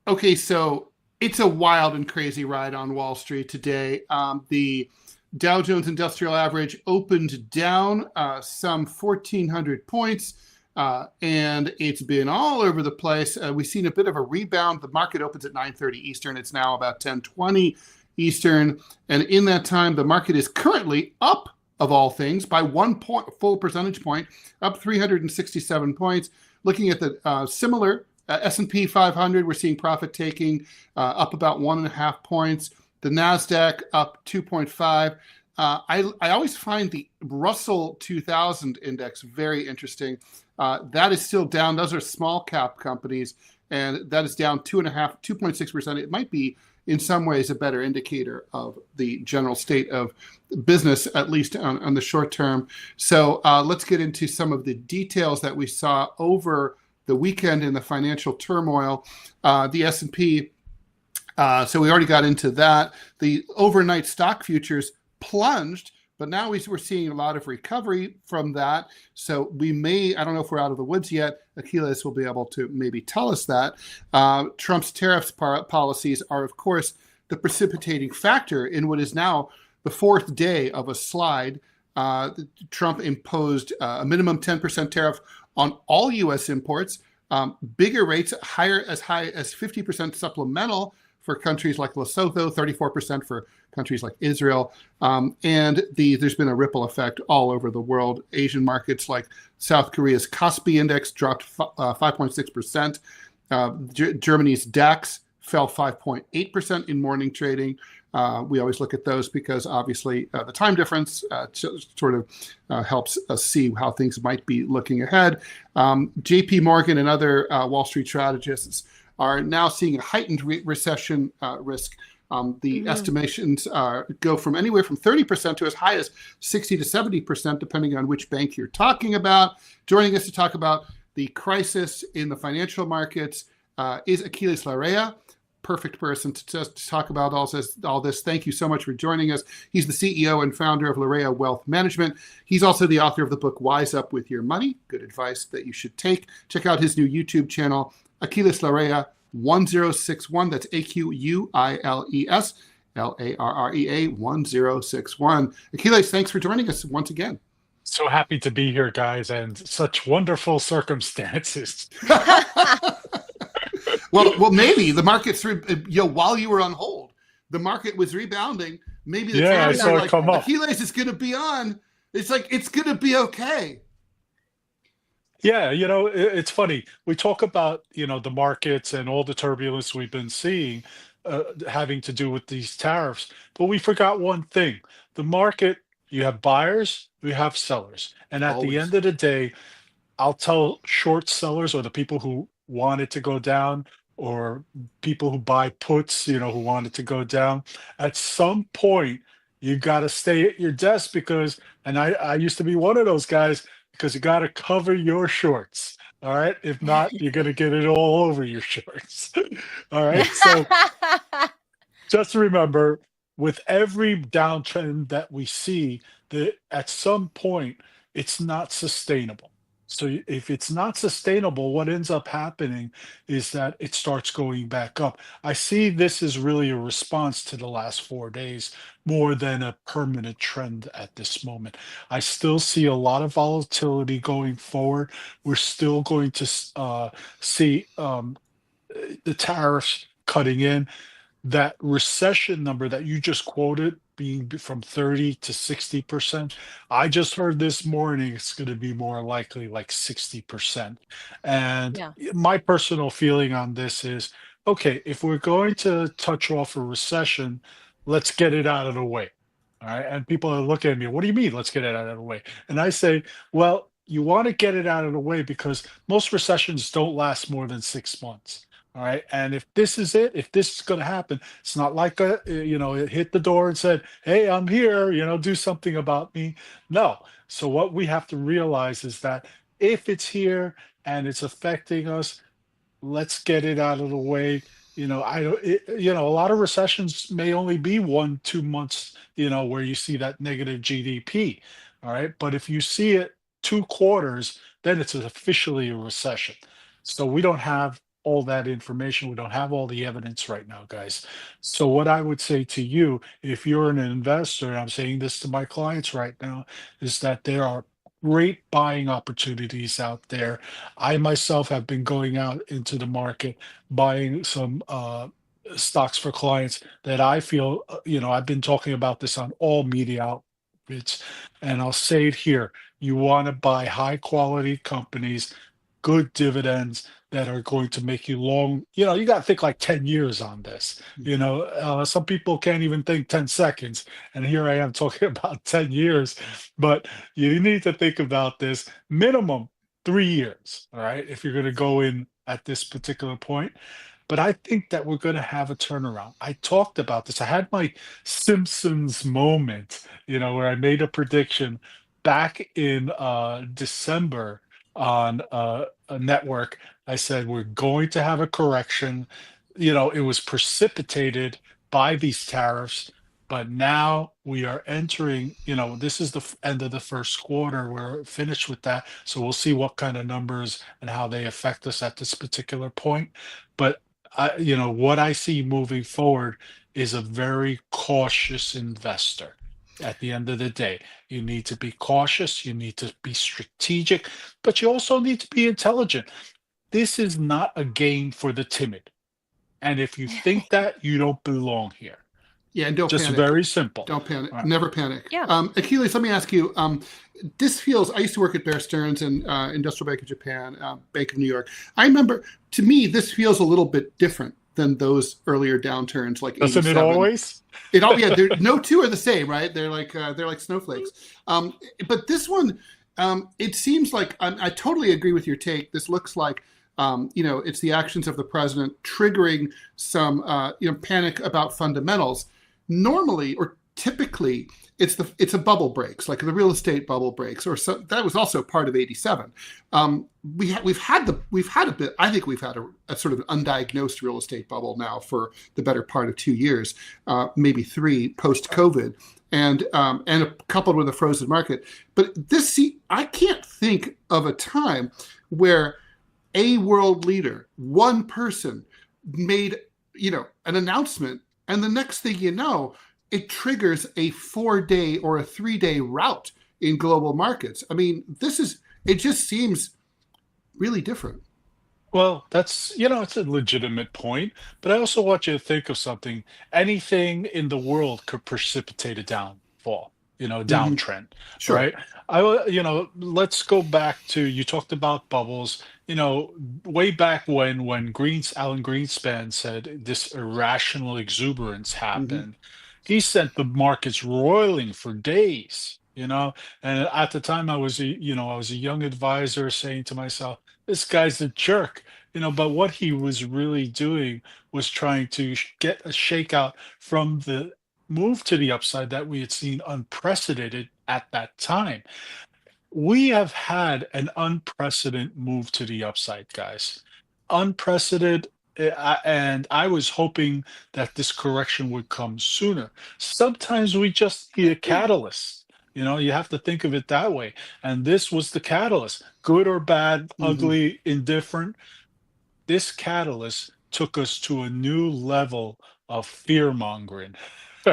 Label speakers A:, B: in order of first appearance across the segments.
A: Okay, so it's a wild and crazy ride on Wall Street today. The Dow Jones Industrial Average opened down some 1,400 points, and it's been all over the place. We've seen a bit of a rebound. The market opens at 9:30 Eastern. It's now about 10:20 Eastern, and in that time, the market is currently up, of all things, by full percentage point, up 367 points. Looking at the similar S&P 500, we're seeing profit taking up about 1.5 points. The NASDAQ up 2.5. I always find the Russell 2000 index very interesting. That is still down. Those are small cap companies, and that is down 2.6%. It might be in some ways a better indicator of the general state of business, at least on the short term. So let's get into some of the details that we saw over the weekend in the financial turmoil. The S&P, so we already got into that. The overnight stock futures plunged, but now we're seeing a lot of recovery from that. So we may, I don't know if we're out of the woods yet. Aquilles will be able to maybe tell us that. Trump's tariffs policies are, of course, the precipitating factor in what is now the fourth day of a slide. Trump imposed a minimum 10% tariff on all U.S. imports, bigger rates, high as 50% supplemental for countries like Lesotho, 34% for countries like Israel. And there's been a ripple effect all over the world. Asian markets like South Korea's Kospi index dropped 5.6%. Germany's DAX fell 5.8% in morning trading. We always look at those because obviously the time difference sort of helps us see how things might be looking ahead. JP Morgan and other Wall Street strategists are now seeing a heightened recession risk. The estimations go from anywhere from 30% to as high as 60 to 70%, depending on which bank you're talking about. Joining us to talk about the crisis in the financial markets is Aquilles Larrea. Perfect person to talk about all this. Thank you so much for joining us. He's the CEO and founder of Larrea Wealth Management. He's also the author of the book Wise Up With Your Money, good advice that you should take. Check out his new YouTube channel, Aquilles Larrea 1061. That's Aquilles Larrea 1061. Aquilles, thanks for joining us once again.
B: So happy to be here, guys, and such wonderful circumstances.
A: Well, maybe the market while you were on hold, the market was rebounding. Maybe the
B: I saw it come up.
A: Aquilles is going to be on. It's like it's going to be okay.
B: Yeah, it's funny. We talk about, the markets and all the turbulence we've been seeing having to do with these tariffs, but we forgot one thing. The market, you have buyers, you have sellers. And at the end of the day, I'll tell short sellers or the people who want it to go down or people who buy puts, who want it to go down, at some point, you got to stay at your desk because, and I used to be one of those guys, because you got to cover your shorts. All right. If not, you're going to get it all over your shorts. All right. So just remember, with every downtrend that we see, that at some point, it's not sustainable. So if it's not sustainable, what ends up happening is that it starts going back up. I see this is really a response to the last 4 days more than a permanent trend at this moment. I still see a lot of volatility going forward. We're still going to see the tariffs cutting in. That recession number that you just quoted being from 30 to 60%. I just heard this morning it's going to be more likely like 60%. And my personal feeling on this is, okay, if we're going to touch off a recession, let's get it out of the way. All right. And people are looking at me, what do you mean, let's get it out of the way? And I say, well, you want to get it out of the way because most recessions don't last more than 6 months. All right. And if this is it, if this is going to happen, it's not like, it hit the door and said, hey, I'm here, do something about me. No. So what we have to realize is that if it's here and it's affecting us, let's get it out of the way. A lot of recessions may only be 1-2 months, where you see that negative GDP. All right. But if you see it 2 quarters, then it's officially a recession. So we don't have all that information. We don't have all the evidence right now, guys. So what I would say to you, if you're an investor, and I'm saying this to my clients right now, is that there are great buying opportunities out there. I myself have been going out into the market buying some stocks for clients that I feel, I've been talking about this on all media outlets, and I'll say it here. You want to buy high quality companies, good dividends that are going to make you long. You got to think like 10 years on this. Some people can't even think 10 seconds. And here I am talking about 10 years. But you need to think about this minimum 3 years. All right. If you're going to go in at this particular point. But I think that we're going to have a turnaround. I talked about this. I had my Simpsons moment, where I made a prediction back in December on a network. I said, we're going to have a correction. It was precipitated by these tariffs, but now we are entering, this is the end of the first quarter. We're finished with that. So we'll see what kind of numbers and how they affect us at this particular point. But what I see moving forward is a very cautious investor. At the end of the day, you need to be cautious, you need to be strategic, but you also need to be intelligent. This is not a game for the timid. And if you think that, you don't belong here.
A: Yeah, and don't
B: Just
A: panic.
B: very simple.
A: Don't panic.
B: All right.
A: Never panic.
C: Yeah.
A: Aquilles, let me ask you. This feels. I used to work at Bear Stearns and Industrial Bank of Japan, Bank of New York. I remember. To me, this feels a little bit different than those earlier downturns, like
B: Doesn't
A: 87.
B: it always?
A: No two are the same, right? They're like snowflakes. But this one, it seems like I totally agree with your take. This looks like. It's the actions of the president triggering some, panic about fundamentals. Normally, or typically, it's a bubble breaks, like the real estate bubble breaks, or so. That was also part of '87. We've had a bit. I think we've had a sort of undiagnosed real estate bubble now for the better part of 2 years, maybe 3 post COVID. And coupled with a frozen market. But I can't think of a time where a world leader, one person, made an announcement, and the next thing you know, it triggers a 4-day or a 3-day rout in global markets. I mean, it just seems really different.
B: Well, it's a legitimate point, but I also want you to think of something. Anything in the world could precipitate a downfall, downtrend,
A: Sure.
B: right? Let's go back to, you talked about bubbles, way back when Alan Greenspan said this irrational exuberance happened. He sent the markets roiling for days, and at the time I was a young advisor saying to myself, this guy's a jerk, but what he was really doing was trying to get a shakeout from the move to the upside that we had seen unprecedented at that time. We have had an unprecedented move to the upside, guys. Unprecedented. And I was hoping that this correction would come sooner. Sometimes we just need a catalyst. You have to think of it that way. And this was the catalyst, good or bad, ugly, indifferent. This catalyst took us to a new level of fear mongering.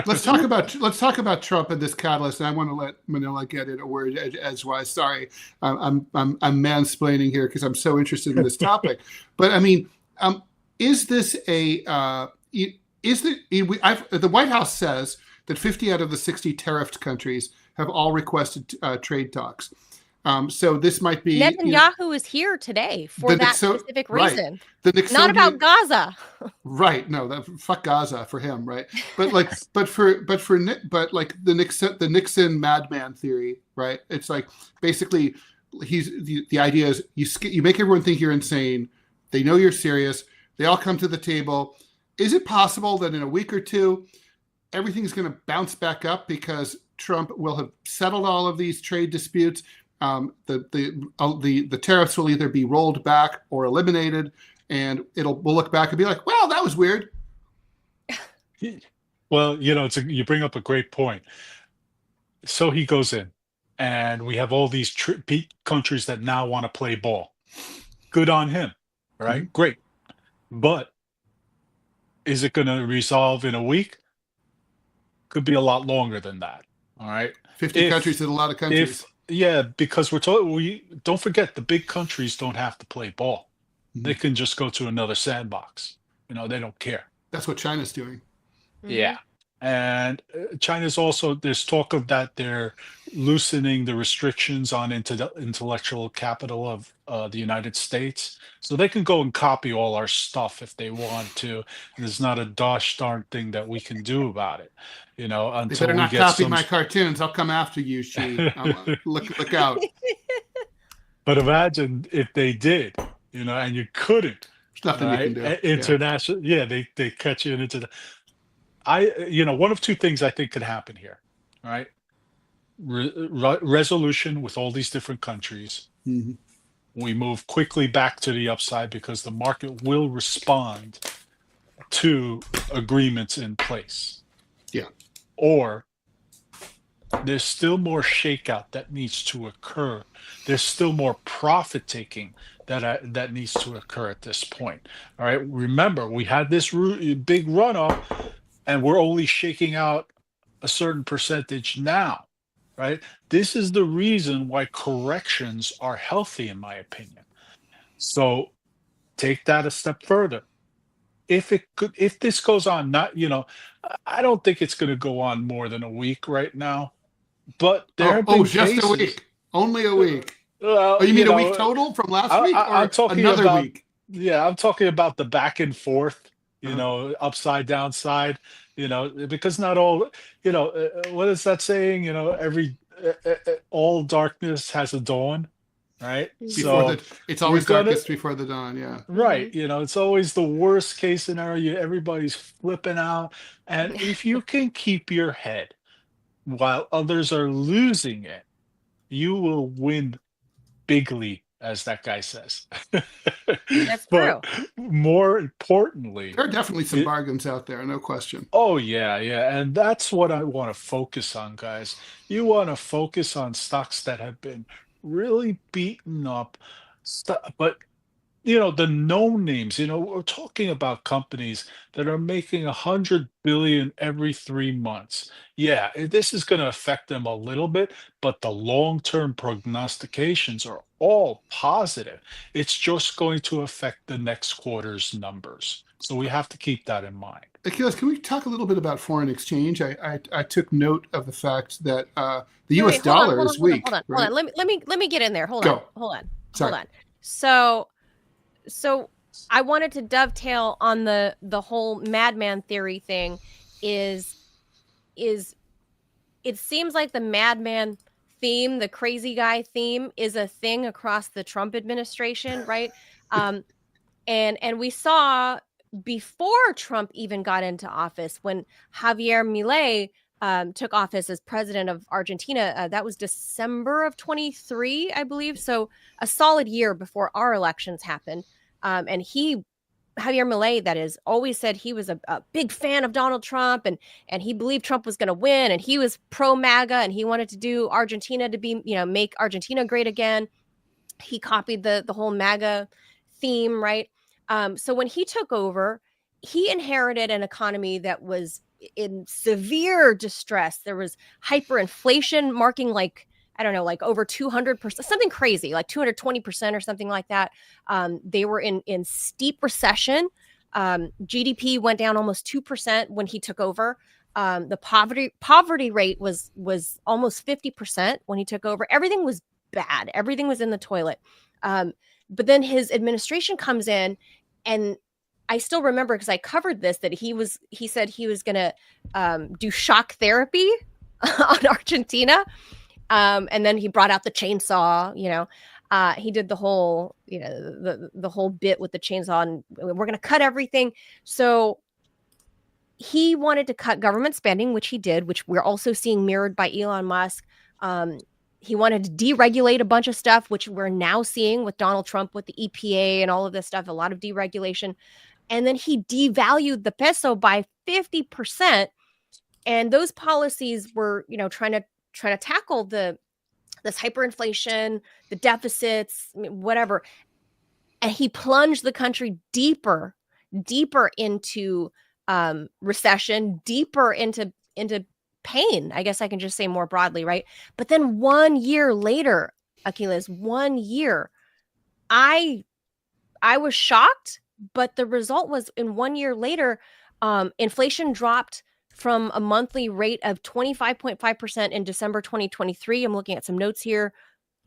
A: Let's talk about Trump and this catalyst. And I want to let Manila get in a word edgewise. Sorry, I'm mansplaining here because I'm so interested in this topic. But I mean, is this the White House says that 50 out of the 60 tariffed countries have all requested trade talks. So this might be
C: Netanyahu is here today for that specific reason.
A: Right.
C: Not about Gaza.
A: Right. No, fuck Gaza for him. Right. But like, but like the Nixon madman theory. Right. It's like basically the idea is you make everyone think you're insane. They know you're serious. They all come to the table. Is it possible that in a week or two, everything's going to bounce back up because Trump will have settled all of these trade disputes? The tariffs will either be rolled back or eliminated, and we'll look back and be like, "Well, that was weird."
B: Well, you bring up a great point. So he goes in, and we have all these countries that now want to play ball. Good on him, right? Great. But is it going to resolve in a week? Could be a lot longer than that. All right.
A: 50 countries is a lot of countries.
B: Yeah, because we don't forget the big countries don't have to play ball. They can just go to another sandbox. They don't care.
A: That's what China's doing.
B: Yeah. And China's also, there's talk of that they're loosening the restrictions on intellectual capital of the United States. So they can go and copy all our stuff if they want to. There's not a gosh darn thing that we can do about it, until
A: they better not copy my cartoons. I'll come after you, Xi. Look out.
B: But imagine if they did, and you couldn't.
A: There's nothing you can do.
B: International, they catch you into the. One of two things I think could happen here, right? Resolution with all these different countries. We move quickly back to the upside because the market will respond to agreements in place.
A: Yeah.
B: Or there's still more shakeout that needs to occur. There's still more profit taking that needs to occur at this point. All right. Remember, we had this big run up, and we're only shaking out a certain percentage now. Right. This is the reason why corrections are healthy, in my opinion. So take that a step further. If this goes on, I don't think it's going to go on more than a week right now. But there have been
A: just
B: cases,
A: a week, only a week.
B: Well,
A: you mean a week total from last week, or
B: I'm talking
A: another
B: about,
A: week?
B: Yeah, I'm talking about the back and forth. Upside, downside. Because not all. What is that saying? All darkness has a dawn. Right.
A: It's always darkest before the dawn. Yeah.
B: Right. It's always the worst case scenario. Everybody's flipping out. And if you can keep your head while others are losing it, you will win bigly, as that guy says.
C: That's
B: but
C: true.
B: More importantly,
A: there are definitely some bargains out there, no question.
B: Oh, yeah. And that's what I want to focus on, guys. You want to focus on stocks that have been really beaten up, but the known names. We're talking about companies that are making 100 billion every 3 months. Yeah, this is going to affect them a little bit, but the long-term prognostications are all positive. It's just going to affect the next quarter's numbers. So we have to keep that in mind.
A: Aquilles, can we talk a little bit about foreign exchange? I took note of the fact that the U.S. dollar is weak.
C: Hold on. Let me get in there. Hold on. So I wanted to dovetail on the whole madman theory thing. Is it seems like the madman theme, the crazy guy theme, is a thing across the Trump administration, right? And we saw before Trump even got into office, when Javier Milei took office as president of Argentina, that was December of 23, I believe. So a solid year before our elections happened. And Javier Milei, that is, always said he was a big fan of Donald Trump, and he believed Trump was going to win, and he was pro MAGA, and he wanted to do Argentina to be, make Argentina great again. He copied the whole MAGA theme, right? So when he took over, he inherited an economy that was in severe distress. There was hyperinflation marking like over 200%, something crazy, like 220% or something like that. They were in steep recession. GDP went down almost 2% when he took over. The poverty rate was almost 50% when he took over. Everything was bad. Everything was in the toilet. But then his administration comes in, and I still remember, because I covered this, that he said he was going to do shock therapy on Argentina. And then he brought out the chainsaw, he did the whole, the whole bit with the chainsaw, and we're going to cut everything. So he wanted to cut government spending, which he did, which we're also seeing mirrored by Elon Musk. He wanted to deregulate a bunch of stuff, which we're now seeing with Donald Trump, with the EPA and all of this stuff, a lot of deregulation. And then he devalued the peso by 50%. And those policies were, trying to tackle this hyperinflation, the deficits, whatever. And he plunged the country deeper deeper into recession, deeper into pain. I guess I can just say more broadly, right? But then 1 year later, Aquilles, 1 year, I was shocked, but the result was in 1 year later, inflation dropped from a monthly rate of 25.5% in December 2023. I'm looking at some notes here,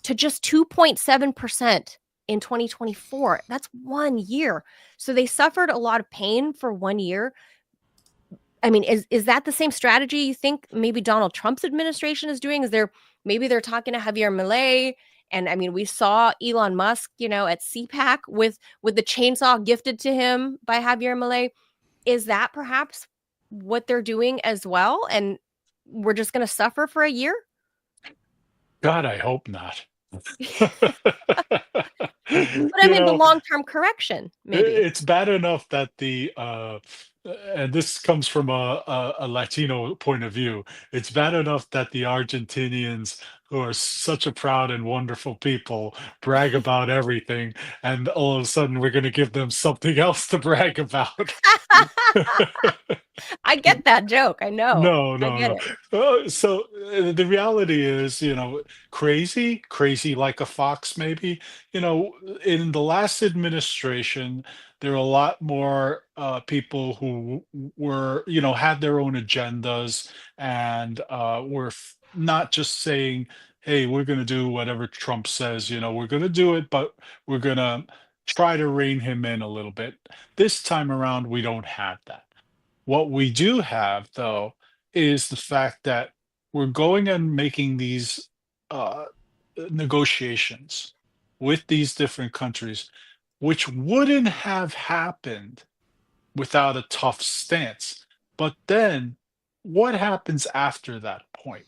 C: to just 2.7% in 2024. That's 1 year. So they suffered a lot of pain for 1 year. I mean, is that the same strategy you think maybe Donald Trump's administration is doing? Maybe they're talking to Javier Milei, and I mean, we saw Elon Musk, at CPAC with the chainsaw gifted to him by Javier Milei. Is that perhaps what they're doing as well? And we're just going to suffer for a year?
B: God, I hope not.
C: But I mean, the long-term correction, maybe.
B: It's bad enough that and this comes from a Latino point of view. It's bad enough that the Argentinians, who are such a proud and wonderful people, brag about everything, and all of a sudden we're going to give them something else to brag about.
C: I get that joke. I know.
B: No,
C: I get
B: no.
C: it.
B: So the reality is, crazy like a fox, maybe. In the last administration, there are a lot more people who were, had their own agendas and were not just saying, hey, we're going to do whatever Trump says, we're going to do it, but we're going to try to rein him in a little bit. This time around, we don't have that. What we do have, though, is the fact that we're going and making these negotiations with these different countries, which wouldn't have happened without a tough stance. But then what happens after that point,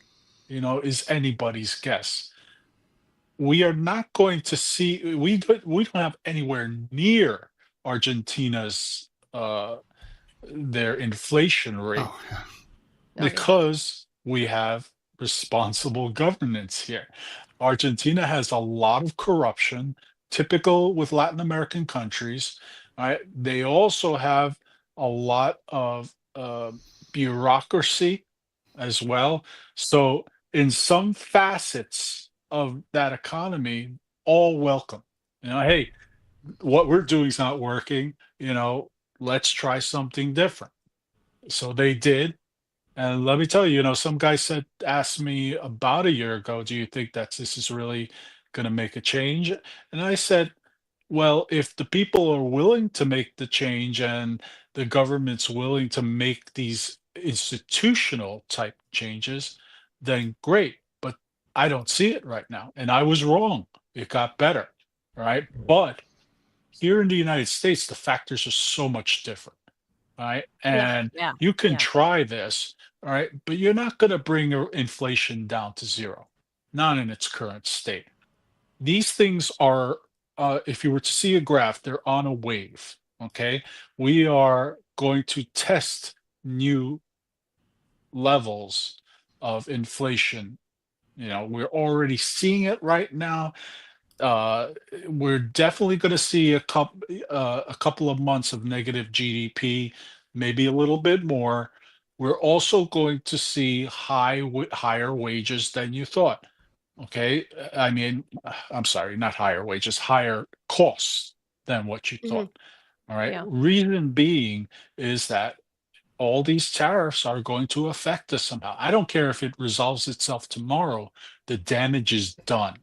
B: is anybody's guess. We are not going to see, we don't have anywhere near Argentina's their inflation rate
A: Oh, yeah.
B: because we have responsible governance here. Argentina has a lot of corruption, typical with Latin American countries. Right? They also have a lot of bureaucracy as well. So in some facets of that economy, all welcome. Hey, what we're doing is not working. Let's try something different. So they did. And let me tell you, some guy asked me about a year ago, do you think that this is really going to make a change? And I said, well, if the people are willing to make the change and the government's willing to make these institutional type changes, then great. But I don't see it right now. And I was wrong. It got better. Right. But here in the United States, the factors are so much different, right? And
C: Yeah.
B: you can
C: Yeah.
B: try this, all right, but you're not going to bring inflation down to zero, not in its current state. These things are, if you were to see a graph, they're on a wave, okay? We are going to test new levels of inflation. We're already seeing it right now. We're definitely going to see a couple of months of negative GDP, maybe a little bit more. We're also going to see higher wages than you thought. Okay, I mean, I'm sorry, not higher wages, higher costs than what you thought. All right.
C: Yeah.
B: Reason being is that all these tariffs are going to affect us somehow. I don't care if it resolves itself tomorrow. The damage is done.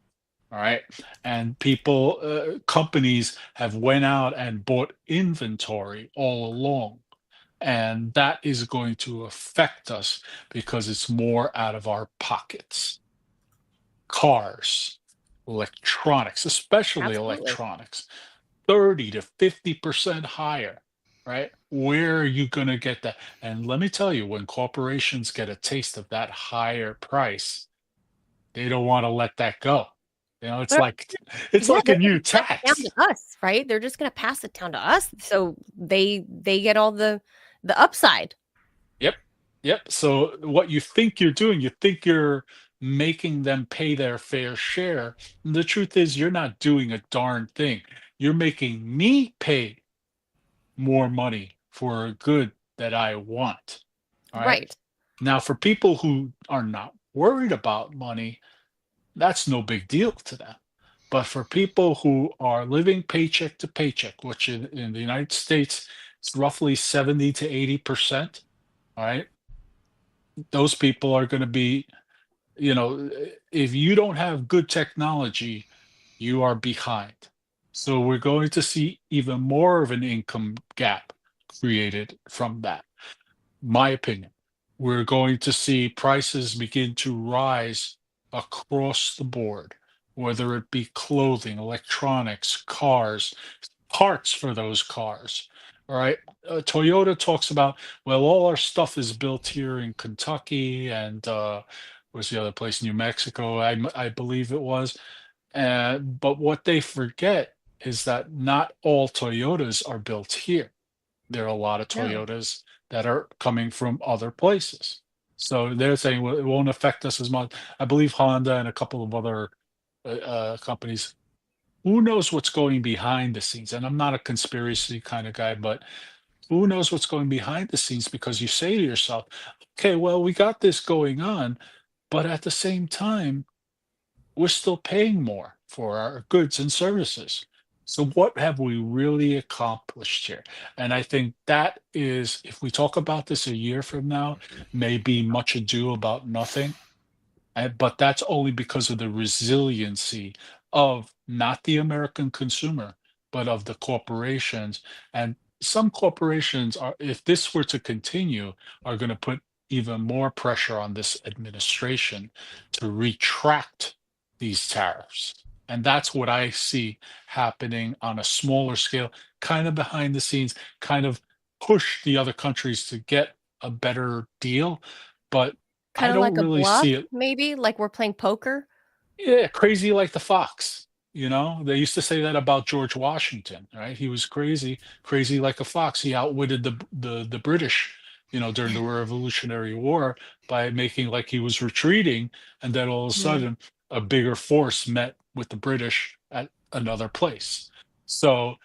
B: All right. And companies have went out and bought inventory all along. And that is going to affect us because it's more out of our pockets. Cars, electronics, especially
C: Absolutely.
B: electronics, 30 to 50% higher, right? Where are you going to get that? And let me tell you, when corporations get a taste of that higher price, they don't want to let that go. It's
C: They're-
B: like
C: Yeah,
B: a
C: they're
B: new
C: gonna pass it
B: tax.
C: down to us, right? They're just going to pass it down to us, so they get all the upside.
B: Yep. So what you think you're doing, you think you're making them pay their fair share. The truth is, you're not doing a darn thing. You're making me pay more money for a good that I want. All right.
C: Right.
B: Now, for people who are not worried about money, that's no big deal to them. But for people who are living paycheck to paycheck, which in the United States, it's roughly 70 to 80%, all right, those people are going to be, if you don't have good technology, you are behind. So we're going to see even more of an income gap created from that. My opinion. We're going to see prices begin to rise across the board, whether it be clothing, electronics, cars, parts for those cars. All right. Toyota talks about, well, all our stuff is built here in Kentucky and where's the other place? New Mexico, I believe it was. But what they forget is that not all Toyotas are built here. There are a lot of
C: No.
B: Toyotas that are coming from other places. So they're saying, well, it won't affect us as much. I believe Honda and a couple of other companies. Who knows what's going behind the scenes? And I'm not a conspiracy kind of guy, but who knows what's going behind the scenes? Because you say to yourself, okay, well, we got this going on, but at the same time, we're still paying more for our goods and services. So what have we really accomplished here? And I think that is, if we talk about this a year from now, may be much ado about nothing. But that's only because of the resiliency of not the American consumer, but of the corporations. And some corporations are, if this were to continue, are going to put even more pressure on this administration to retract these tariffs. And that's what I see happening on a smaller scale, kind of behind the scenes, kind of push the other countries to get a better deal. But I
C: Kind of
B: don't
C: like a
B: really
C: bluff,
B: see it.
C: maybe like we're playing poker.
B: Yeah, crazy like the fox. They used to say that about George Washington, right? He was crazy, crazy like a fox. He outwitted the British, during the Revolutionary War by making like he was retreating, and then all of a
C: Mhm.
B: sudden a bigger force met with the British at another place. So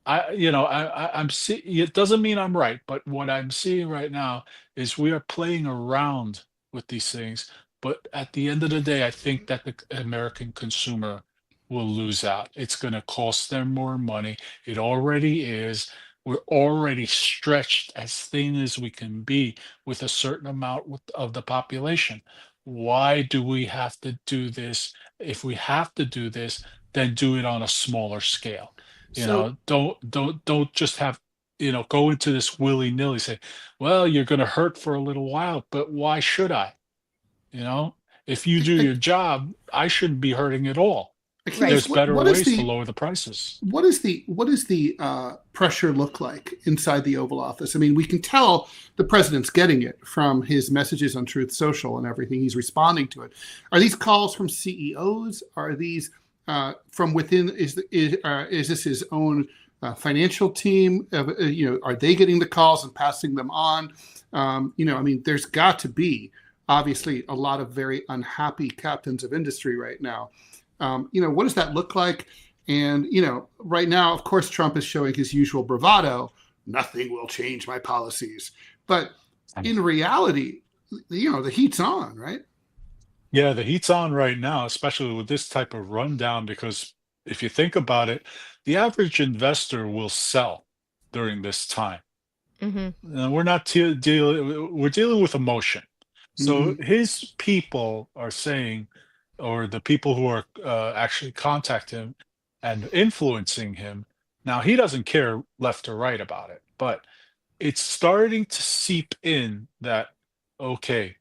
B: I'm see it doesn't mean I'm right, but what I'm seeing right now is we are playing around with these things. But at the end of the day, I think that the American consumer will lose out. It's going to cost them more money. It already is. We're already stretched as thin as we can be with a certain amount of the population. Why do we have to do this? If we have to do this, then do it on a smaller scale.
A: So
B: Don't just have, go into this willy-nilly, say, well, you're going to hurt for a little while, but why should I? You know, if you do your job, I shouldn't be hurting at all.
C: Right.
A: Achilles,
B: There's better
A: what is
B: ways to
A: the
B: lower the prices.
A: pressure look like inside the Oval Office? I mean, we can tell the president's getting it from his messages on Truth Social and everything. He's responding to it. Are these calls from CEOs? Are these from within? Is this his own financial team? Are they getting the calls and passing them on? I mean, there's got to be obviously a lot of very unhappy captains of industry right now. What does that look like? And, right now, of course, Trump is showing his usual bravado. Nothing will change my policies. But in reality, the heat's on, right?
B: Yeah, the heat's on right now, especially with this type of rundown, because if you think about it, the average investor will sell during this time.
C: Hmm.
B: We're not dealing, we're dealing with emotion. So
A: Mm-hmm.
B: his people are saying, or the people who are actually contacting him and influencing him, now he doesn't care left or right about it, but it's starting to seep in that, okay,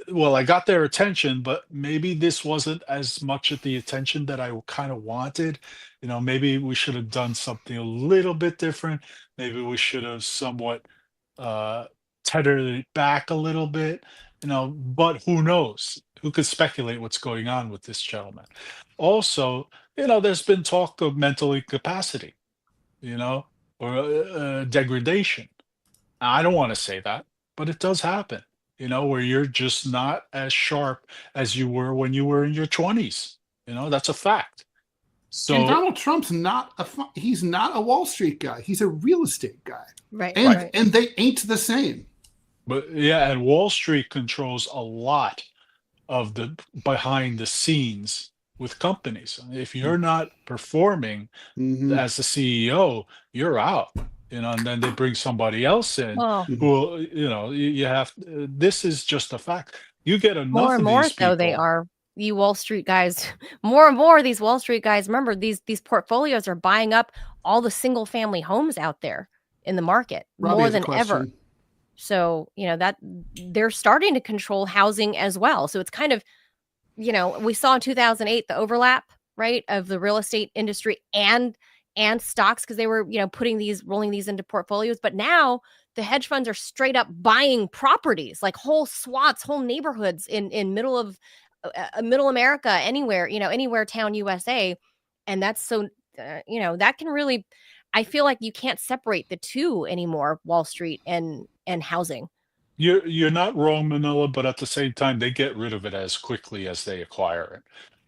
B: well, I got their attention, but maybe this wasn't as much of the attention that I kind of wanted. Maybe we should have done something a little bit different. Maybe we should have somewhat uh, tethered it back a little bit, but who knows? Who could speculate what's going on with this gentleman? Also, there's been talk of mental incapacity, you know, or degradation. Now, I don't want to say that, but it does happen, where you're just not as sharp as you were when you were in your 20s. That's a fact.
A: And
B: So
A: Donald Trump's he's not a Wall Street guy. He's a real estate guy.
C: Right.
A: And
C: Right.
A: and they ain't the same.
B: but yeah, and Wall Street controls a lot of the behind the scenes with companies. If you're not performing
A: Mm-hmm.
B: as the CEO, you're out. And then they bring somebody else in
C: Well,
B: who will, you have, this is just a fact. You get
C: more
B: enough
C: and
B: of
C: more
B: these
C: so they
B: people.
C: are. You Wall Street guys, more and more these Wall Street guys, remember these portfolios are buying up all the single family homes out there in the market
A: Robbie
C: more
A: has a
C: than ever.
A: question.
C: So, that they're starting to control housing as well. So it's kind of, we saw in 2008 the overlap, right, of the real estate industry and stocks, because they were, rolling these into portfolios. But now the hedge funds are straight up buying properties, like whole swaths, whole neighborhoods in middle America, anywhere town USA. And that's so, that can really, I feel like you can't separate the two anymore, Wall Street and housing.
B: You're not wrong, Manila, but at the same time, they get rid of it as quickly as they acquire it.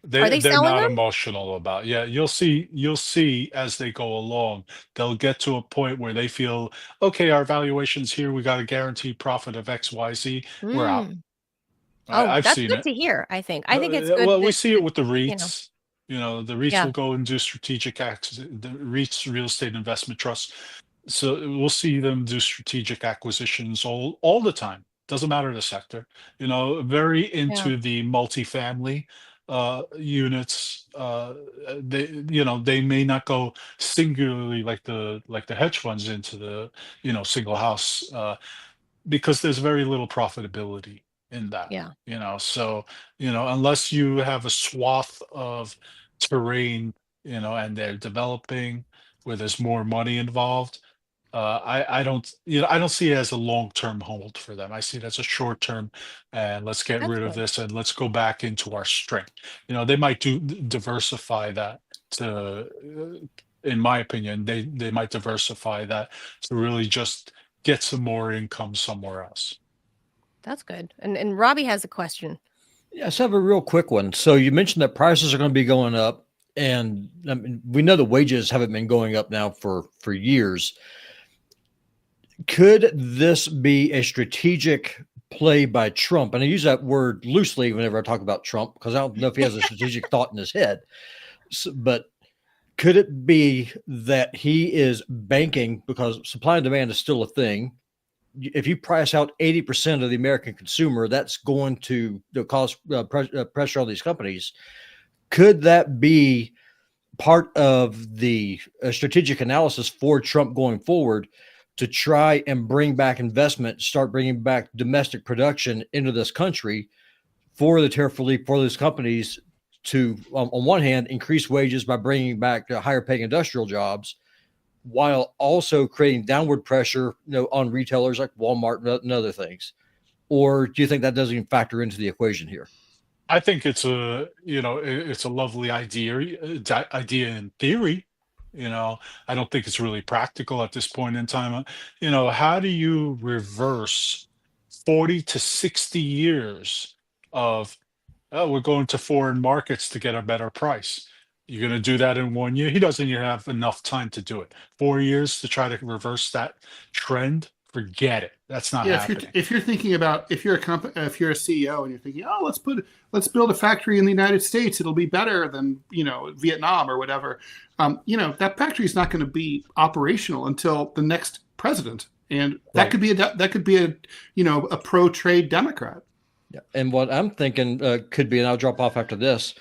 C: Are
B: They
C: they
B: they're
C: selling
B: not
C: them?
B: emotional about. Yeah, you'll see as they go along. They'll get to a point where they feel, okay, our valuation's here. We got a guaranteed profit of XYZ. We're out.
C: Mm. Oh,
B: I've
C: that's
B: seen
C: good
B: it.
C: to hear, I think. I think it's good
B: Well, we
C: that,
B: see it with the
C: you know,
B: REITs. The REITs
C: yeah.
B: will go and do strategic acts. The REITs, real estate investment trusts. So we'll see them do strategic acquisitions all the time. Doesn't matter the sector. Very
C: Yeah.
B: into the multifamily units. They may not go singularly like the hedge funds into the single house because there's very little profitability in that.
C: Yeah.
B: So unless you have a swath of terrain, and they're developing where there's more money involved. I don't see it as a long-term hold for them. I see it as a short-term, and let's get
C: That's
B: rid of
C: good.
B: this and let's go back into our strength. They might diversify that to, in my opinion, they might diversify that to really just get some more income somewhere else.
C: That's good. And Robbie has a question.
D: Yes, I have a real quick one. So you mentioned that prices are going to be going up, and I mean, we know the wages haven't been going up now for years. Could this be a strategic play by Trump? And I use that word loosely whenever I talk about Trump, because I don't know if he has a strategic thought in his head. But could it be that he is banking, because supply and demand is still a thing? If you price out 80% of the American consumer, that's going to cause pressure on these companies. Could that be part of the strategic analysis for Trump going forward, to try and bring back investment, start bringing back domestic production into this country for the tariff relief for those companies to, on one hand, increase wages by bringing back higher paying industrial jobs, while also creating downward pressure, on retailers like Walmart and other things? Or do you think that doesn't even factor into the equation here?
B: I think it's a lovely idea in theory. I don't think it's really practical at this point in time. How do you reverse 40 to 60 years of, oh, we're going to foreign markets to get a better price? You're going to do that in 1 year? He doesn't even have enough time to do it. 4 years to try to reverse that trend? Forget it. That's not
A: Yeah,
B: happening.
A: if you're thinking about, if you're a CEO and you're thinking, oh, let's build a factory in the United States, it'll be better than Vietnam or whatever. That factory is not going to be operational until the next president, and that could be a pro trade Democrat.
D: Yeah. And what I'm thinking could be, and I'll drop off after this,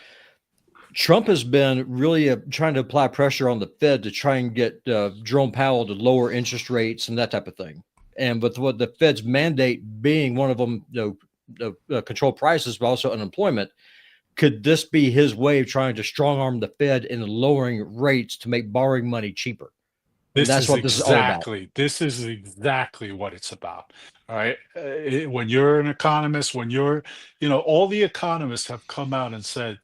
D: Trump has been really trying to apply pressure on the Fed to try and get Jerome Powell to lower interest rates and that type of thing. And with what the Fed's mandate being one of them, control prices, but also unemployment, could this be his way of trying to strong arm the Fed in lowering rates to make borrowing money cheaper?
B: This
D: That's
B: is
D: what this is all about.
B: This is exactly what it's about. All right. When you're an economist, all the economists have come out and said,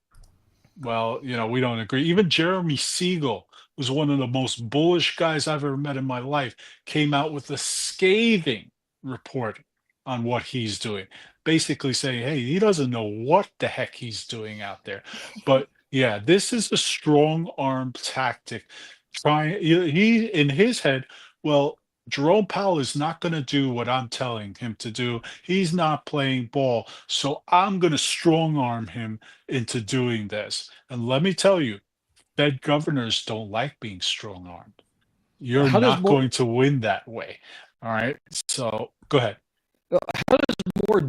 B: well, we don't agree. Even Jeremy Siegel, who's one of the most bullish guys I've ever met in my life, came out with a scathing report on what he's doing, basically saying, hey, he doesn't know what the heck he's doing out there. But Yeah, this is a strong arm tactic. Trying he in his head, well, Jerome Powell is not going to do what I'm telling him to do. He's not playing ball, so I'm going to strong arm him into doing this. And let me tell you, Fed governors don't like being strong armed. You're
D: How does
B: not
D: more
B: going to win that way. All right. So go ahead.
D: how does more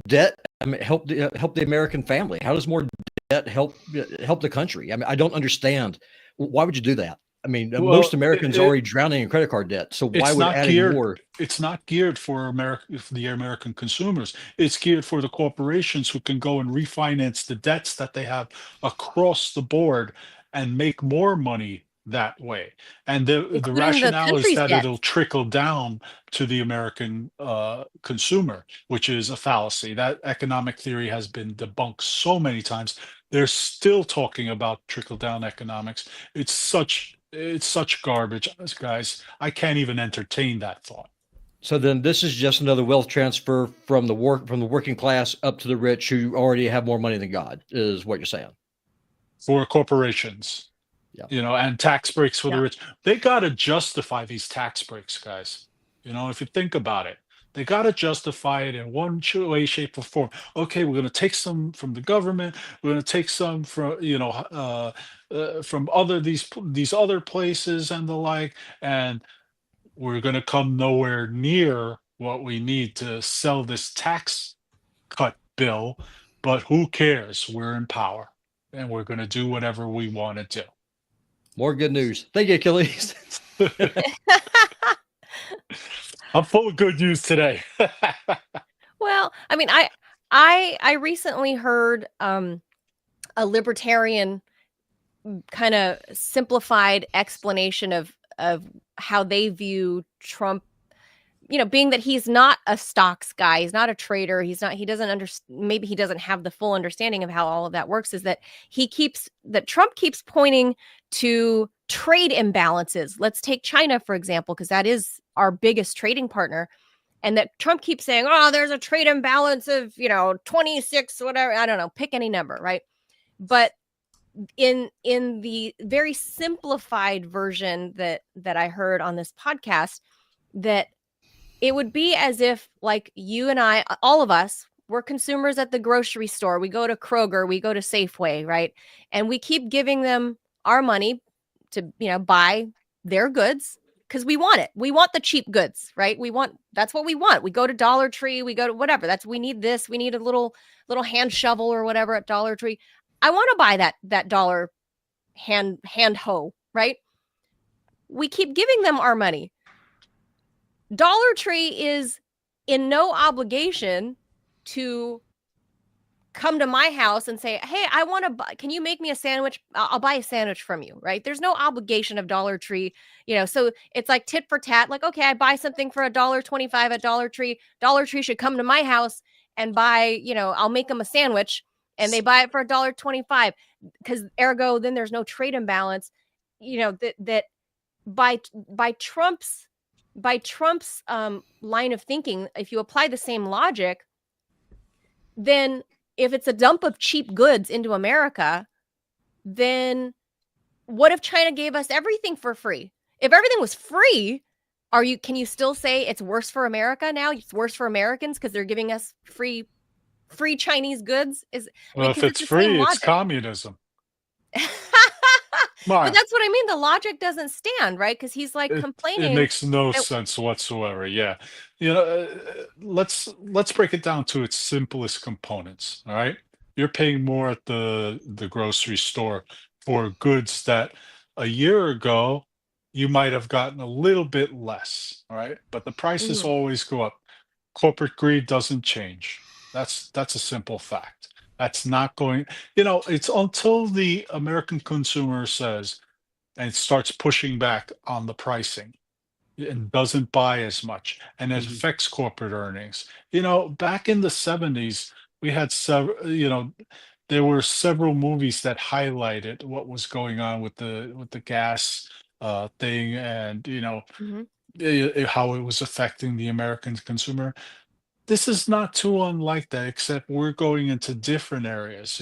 D: debt, I mean, help the American family? How does more debt help the country? I mean, I don't understand. Why would you do that? I mean, most
B: Well,
D: Americans are already drowning in credit card debt, so why
B: it's
D: would
B: not
D: adding
B: geared
D: more?
B: it's not geared for the American consumers. It's geared for the corporations who can go and refinance the debts that they have across the board and make more money that way. And the
C: including the
B: rationale is
C: country's
B: that
C: debt.
B: it'll trickle down to the American consumer, which is a fallacy. That economic theory has been debunked so many times. They're still talking about trickle down economics. It's such garbage, guys. I can't even entertain that thought.
D: So then this is just another wealth transfer from the working class up to the rich who already have more money than God, is what you're saying.
B: For corporations,
D: Yeah.
B: and tax breaks for the
C: Yeah.
B: rich. They got to justify these tax breaks, guys. If you think about it, they got to justify it in one way, shape, or form. Okay, we're going to take some from the government. We're going to take some from these other places and the like, and we're going to come nowhere near what we need to sell this tax cut bill. But who cares? We're in power, and we're going to do whatever we want to do.
D: More good news. Thank you, Achilles.
B: I'm full of good news today.
C: Well, I mean, I recently heard a libertarian kind of simplified explanation of how they view Trump, being that he's not a stocks guy, he's not a trader, he doesn't understand, maybe he doesn't have the full understanding of how all of that works, is that Trump keeps pointing to trade imbalances. Let's take China, for example, because that is our biggest trading partner. And that Trump keeps saying, oh, there's a trade imbalance of, 26, whatever, I don't know, pick any number, right? But in the very simplified version that I heard on this podcast, that it would be as if, like, you and I, all of us, we're consumers at the grocery store. We go to Kroger, we go to Safeway, right? And we keep giving them our money to, buy their goods because we want it. We want the cheap goods, right? That's what we want. We go to Dollar Tree, we go to whatever. We need this. We need a little hand shovel or whatever at Dollar Tree. I want to buy that dollar hand hoe, right? We keep giving them our money. Dollar Tree is in no obligation to come to my house and say, hey, I want to buy, can you make me a sandwich? I'll buy a sandwich from you, right? There's no obligation of Dollar Tree, so it's like tit for tat. Like, okay, I buy something for $1.25 at Dollar Tree. Dollar Tree should come to my house and buy, I'll make them a sandwich and they buy it for $1.25 because ergo, then there's no trade imbalance, that by Trump's line of thinking, if you apply the same logic, then if it's a dump of cheap goods into America, then what if China gave us everything for free? If everything was free, can you still say it's worse for America now? It's worse for Americans because they're giving us free Chinese goods?
B: Well, if it's free, it's communism.
C: But that's what I mean. The logic doesn't stand, right? Because he's like complaining.
B: It makes no sense whatsoever. Yeah, let's break it down to its simplest components. All right, you're paying more at the grocery store for goods that a year ago you might have gotten a little bit less. All right, but the prices always go up. Corporate greed doesn't change. That's a simple fact. That's not going, it's until the American consumer says and starts pushing back on the pricing and doesn't buy as much, and it affects corporate earnings. Back in the 70s, we had several, there were several movies that highlighted what was going on with the gas thing and, how it was affecting the American consumer. this is not too unlike that, except we're going into different areas.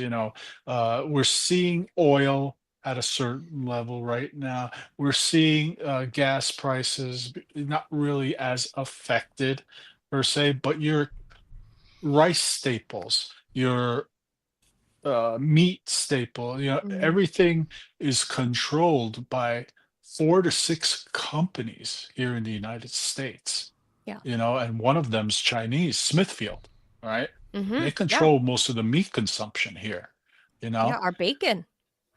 B: We're seeing oil at a certain level right now. We're seeing gas prices not really as affected per se, but your rice staples, your meat staple,
C: Mhm.
B: everything is controlled by 4 to 6 companies here in the United States,
C: Yeah.
B: and one of them's Chinese, Smithfield, right? They
C: Yeah.
B: control most of the meat consumption here, you
C: Yeah.
B: know?
C: Our bacon.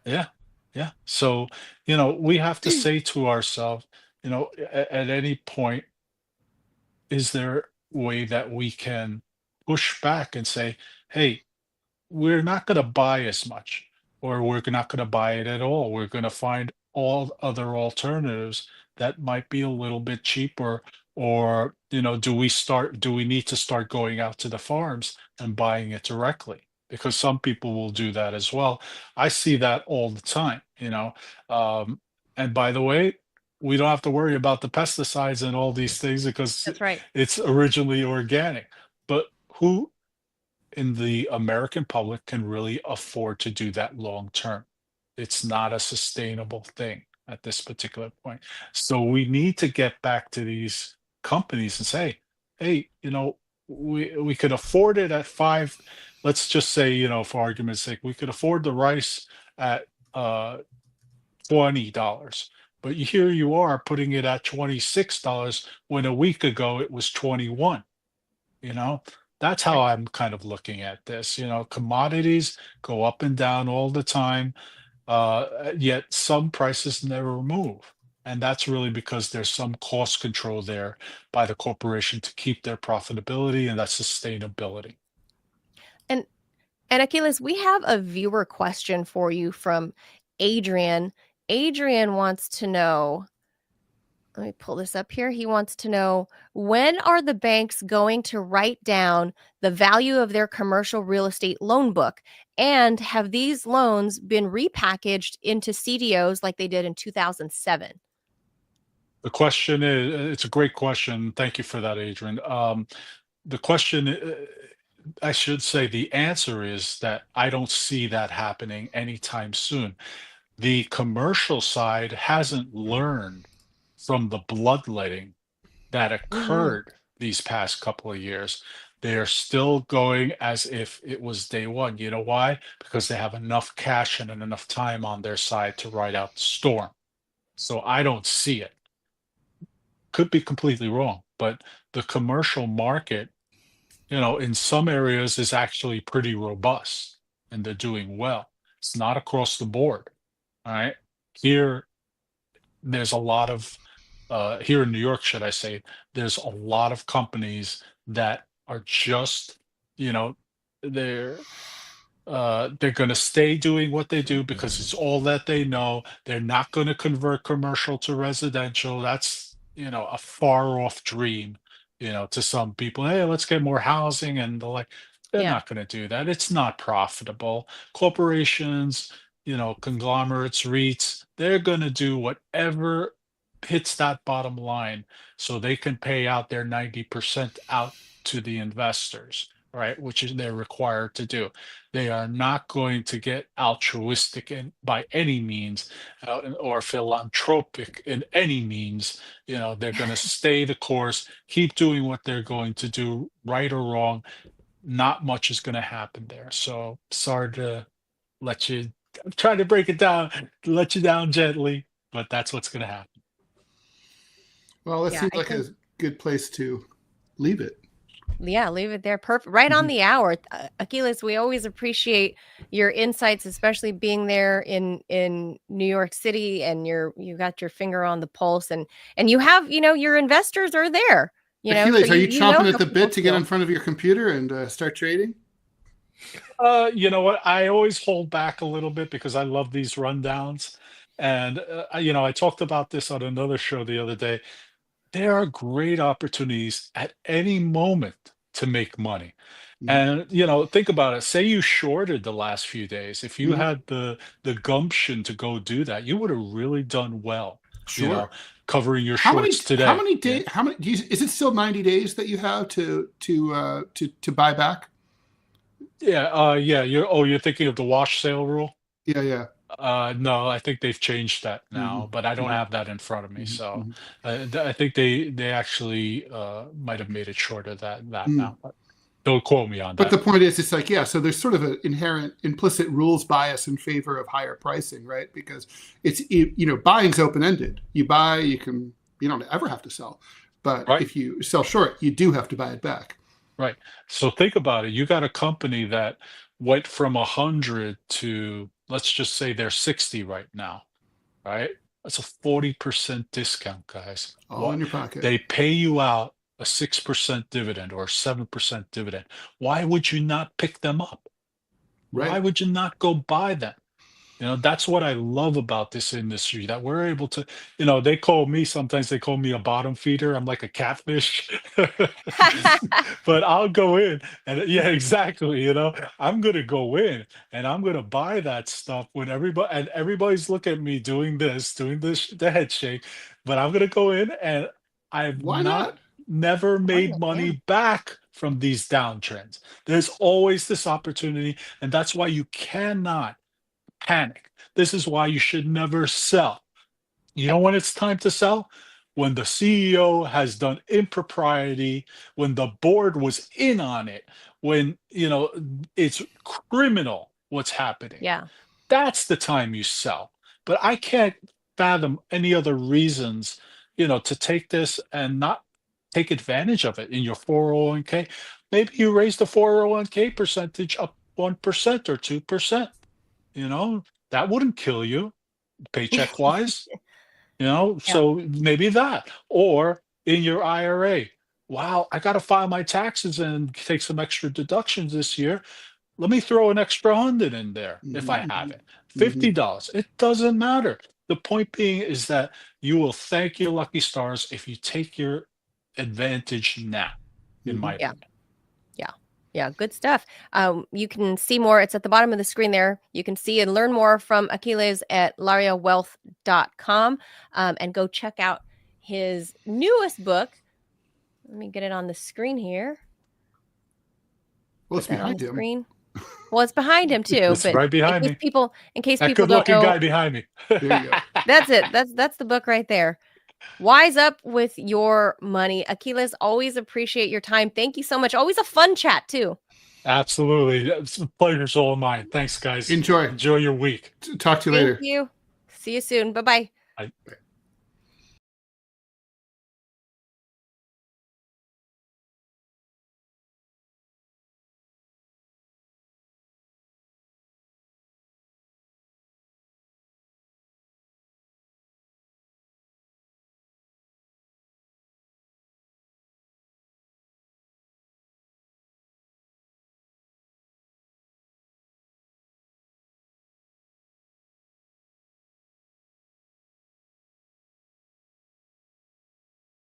B: Yeah, yeah. So, we have to say to ourselves, at any point, is there a way that we can push back and say, hey, we're not going to buy as much, or we're not going to buy it at all. We're going to find all other alternatives that might be a little bit cheaper. Or, do we need to start going out to the farms and buying it directly? Because some people will do that as well. I see that all the time, Um, and by the way, we don't have to worry about the pesticides and all these things because
C: That's right.
B: it's originally organic. But who in the American public can really afford to do that long term? It's not a sustainable thing at this particular point. So we need to get back to these companies and say, hey, we could afford it at five. Let's just say, for argument's sake, we could afford the rice at $20. But here you are putting it at $26 when a week ago it was 21. you know that's how
C: Right.
B: I'm kind of looking at this. Commodities go up and down all the time, yet some prices never move, and that's really because there's some cost control there by the corporation to keep their profitability and that sustainability.
C: And and Achilles, we have a viewer question for you from Adrian. Adrian wants to know, let me pull this up here. He wants to know, when are the banks going to write down the value of their commercial real estate loan book? And have these loans been repackaged into CDOs like they did in 2007?
B: The question is, it's a great question. Thank you for that, Adrian. The question, I should say, the answer is that I don't see that happening anytime soon. The commercial side hasn't learned from the bloodletting that
C: Mm-hmm.
B: occurred these past couple of years. They are still going as if it was day one. You know why? Because they have enough cash and enough time on their side to ride out the storm. So I don't see it. Could be completely wrong, but the commercial market, in some areas is actually pretty robust and they're doing well. It's not across the board. All right. Here, there's a lot of here in New York, should I say, there's a lot of companies that are just, you know, they're they're going to stay doing what they do because it's all that they know. They're not going to convert commercial to residential. That's, a far off dream, to some people. Hey, let's get more housing. And they're like, they're
C: Yeah.
B: not going to do that. It's not profitable. Corporations, conglomerates, REITs, they're going to do whatever hits that bottom line so they can pay out their 90% out to the investors, right? Which is they're required to do. They are not going to get altruistic by any means, or philanthropic in any means. They're going to stay the course, keep doing what they're going to do, right or wrong. Not much is going to happen there. So sorry to let you, I'm trying to break it down, let you down gently, but that's what's going to happen.
A: Well, that
C: Yeah,
A: seems
C: I
A: like
C: can.
A: a good place to leave it.
C: Yeah, leave it there. Perfect. Right on the hour. Achilles, we always appreciate your insights, especially being there in New York City, and you got your finger on the pulse, and you have, your investors are there, so
A: Achilles, are you chomping at
C: how
A: the
C: people
A: bit to get in
C: feel.
A: front of your computer and start trading?
B: You know what? I always hold back a little bit because I love these rundowns. And, I talked about this on another show the other day. There are great opportunities at any moment to make money.
A: Mhm.
B: And, think about it. Say you shorted the last few days. If you
A: Mhm.
B: had the gumption to go do that, you would have really done well. You know,
A: Sure.
B: covering your
A: How many
B: shorts today.
A: How many days? How many? Is it still 90 days that you have to buy back?
B: Yeah, yeah. You're thinking of the wash sale rule?
A: Yeah.
B: No, I think they've changed that now, but I don't have that in front of me. So I think they actually might have made it shorter that now. But don't quote me on that.
A: But the point is, it's like, yeah, so there's sort of an inherent implicit rules bias in favor of higher pricing, right? Because it's, buying's open-ended. You buy, you don't ever have to sell. But if you sell short, you do have to buy it back.
B: Right. So think about it. You got a company that went from 100 to, let's just say they're 60 right now, right? That's a 40% discount, guys.
A: All in your pocket.
B: They pay you out a 6% dividend or 7% dividend. Why would you not pick them up?
A: Right.
B: Why would you not go buy them? That's what I love about this industry, that we're able to, sometimes they call me a bottom feeder. I'm like a catfish. But I'll go in and yeah, exactly. I'm going to go in and I'm going to buy that stuff when everybody's looking at me doing this, the head shake, but I'm going to go in and I've never made money back from these downtrends. There's always this opportunity. And that's why you cannot panic. This is why you should never sell. You know when it's time to sell? When the CEO has done impropriety, when the board was in on it, when it's criminal what's happening.
C: Yeah.
B: That's the time you sell. But I can't fathom any other reasons, to take this and not take advantage of it in your 401k. Maybe you raise the 401k percentage up 1% or 2%. That wouldn't kill you paycheck wise, so maybe that, or in your IRA. Wow, I got to file my taxes and take some extra deductions this year. Let me throw an extra 100 in there if I have it. $50. It doesn't matter. The point being is that you will thank your lucky stars if you take your advantage now, in my opinion.
C: Yeah, good stuff. You can see more. It's at the bottom of the screen there. You can see and learn more from Aquilles at lareawealth.com, and go check out his newest book. Let me get it on the screen here.
A: Well, it's behind him.
C: Screen. Well, it's behind him too.
B: It's right behind me.
C: In case
B: that
C: people don't know,
B: guy behind me.
A: There you go.
C: That's it. That's the book right there. Wise up with your money. Aquilles, always appreciate your time. Thank you so much. Always a fun chat too.
B: Absolutely. It's a pleasure's all mine. Thanks, guys.
A: Enjoy
B: your week.
A: Talk to you later.
C: Thank you. See you soon. Bye-bye.
B: Bye.